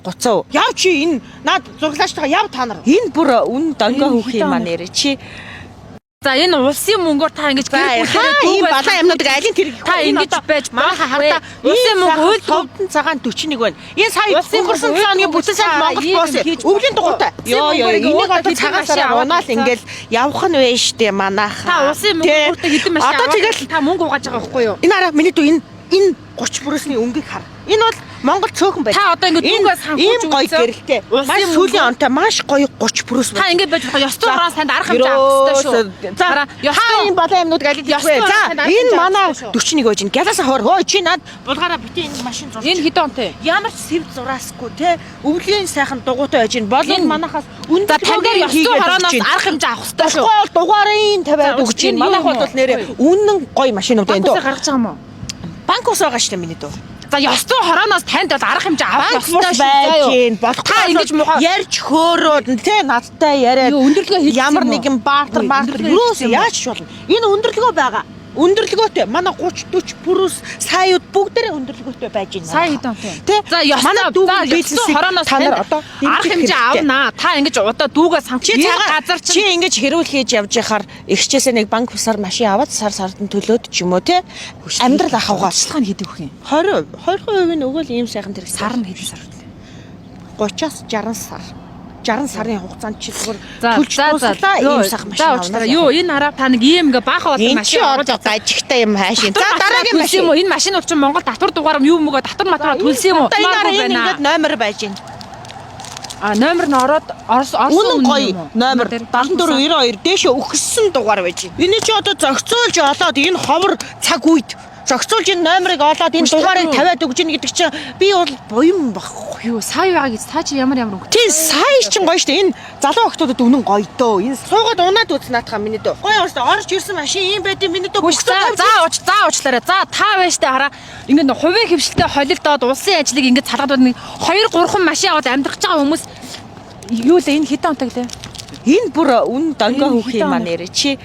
30. Яв чи энэ наад зураглаачтайгаа яв та нар. Энэ бүр үн дөнгө хөөх юм аа нэрэ чи. За энэ улсын мөнгөөр та ингэж ийм балаа юмнуудыг алин тэр та ингэж байж манайха хардаа улсын мөнгө үйл товдон цагаан 41 байна. Энэ сая өнгөрсөн цагааны бүтэн сайд Монгол босс өвлийн дугуйтай. Энийг одоо цагаан сараар унаал ингээл явах нь вэ штэ манайха. Та улсын мөнгөөртэй хэдэн машин одоо тэгэл та мөнгө угааж байгаа байхгүй юу? Энэ хараа миний дүү энэ 30 бүрээсний өнгийг хар. Энэ бол Монгол цөөхөн байна. Та одоо ингэ дүүгээс ийм гоё гэрэлтэй. Маш сүүлийн онтой маш гоё 30 бүрээс байна. Та ингэ байж болохоо ёс зүйн хороон санд арга хэмжээ авах хэрэгтэй шүү. За энэ балаа юмнууд алид хэлвэ. За энэ манай 41 байж гин. Гялаасаа хоор. Хөө чи над булгаараа битээ энэ машин зурч. Энэ хэдэн онтой? Ямар ч сэв зураасгүй те. Өвлийн сайхан дугуйтай байж гин. Болон манахаас за таньдаар ёс зүйн хорооноос арга хэмжээ авах хэрэгтэй шүү. Тэгвэл дугаарыг тавиад өгч гин. Манайх бол нэрээ үнэн гоё машин уу энэ дөө. Гаргаж байгаа юм уу? Банк ус байгаа штэ миний дөө. За ёс зүйн хорооноос танд бол арга хэмжээ авах ёстой шүү. Та ингэж ярьж хөөрөөд те надтай яриад ямар нэгэн баартар юус яаж болно. Энэ өндөрлөгөө байгаа. Өндөрлөгөөтэй манай 30 40 бүрээс саяуд бүгдээрээ өндөрлөгөөтэй байж байна. Сая хэдэн онтой? Тэ. За ёс зүйн хорооноос та нар одоо арга хэмжээ авнаа. Та ингэж одоо дүүгээ санхүү газар чи ингэж хэрүүл хийж явж яхаар ихчээсээ нэг банк бусаар машин аваад сард нь төлөөд ч юм уу те амьдрал ахавгаа ажиллагаа нь хэдэн өгөх юм? 20% нь өгөөл ийм сайхан тэр сар нь хэдэн сар вэ? 30-аас 60 сар. 60 сарын хугацаанд чи зүгээр төлж дууслаа ийм сайхан машин авнаа. Юу энэ хараа та нэг ийм ингээ баахан болсон машин аваад ажигтай юм хаашийн. За дараагийн машин юм уу? Энэ машин бол чи Монгол татвар дугаар юм юу мөгөө татвар матвар төлсөн юм уу? Энэ ингээд номер байж байна. Номер нь ороод үнэн гоё номер 7492 дээшээ өгсөн дугаар байж байна. Эний чи одоо зохицуулж олоод энэ ховор цаг үед зохицуулж энэ номерыг олоод энэ дугаарыг тавиад өгж ийн гэдэг чинь би бол буян багхгүй юу сая байгаа гэж та чи ямар үг. Тийм сая чинь гоё штэ энэ залуу охтуудад үнэн гоё дөө. Энэ суугаад унаад үз наатахаа миний дөө. Гоё орж ирсэн машин ийм байд миний дөө. За уучлаарай. За та байж та хараа ингээд хувийн хөвшилтэй холилдоод улсын ажлыг ингээд салгаад нэг 2 3 машин аваад амьдрах байгаа хүмүүс юу л энэ хэдэн онтой гэлээ. Энэ бүр үн дөнгө хөөх юм аа нэрэ чи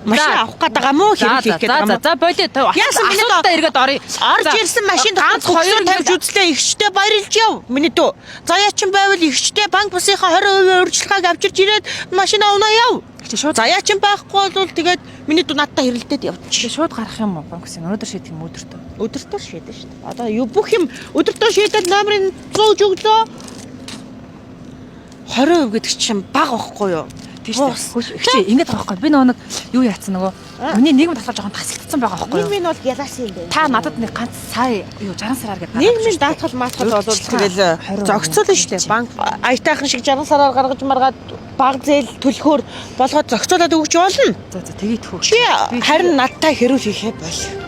машин авах гэдэг юм уу хэрэг хийх гэдэг юм. За бодё. Яасан миний доо иргэд орж ирсэн машин ганц 2 тавьж үзлээ ихчтэй баярлж яв. Миний дөө. Заяачин байвал ихчтэй банк бусынхаа 20% урьдчилгааг авчирч ирээд машин авнаа яв. Заяачин байхгүй бол тэгээд миний дөө надтай хэрэлдээд явчих. Шууд гарах юм уу банк бусыг өнөөдөр шийдэх юм өдөртөө. Өдөртөө шийдэж шүү дээ. Одоо юу бүх юм өдөртөө шийдээд номерыг 100 өглөө 20% гэдэг чинь бага байхгүй юу? Тийш үү. Ингэж байгаа байхгүй. Би нэг юу яатсан нөгөө миний нийгэм татвар жоохон тасалдсан байгаа байхгүй юу? Нийгмийн бол ялаасан юм байна. Та надад нэг ганц сая юу 60 сараар гэдэг. Нийгмийн даатгал маатгал бол тэгэл зохицуулна шүү дээ. Банк аятайхан шиг 60 сараар гаргаж маргаад баг зээл төлөхөөр болгоод зохицуулаад өгч болно. За тэгээд хөө. Чи харин надтай хэрүүл хийхээ бол.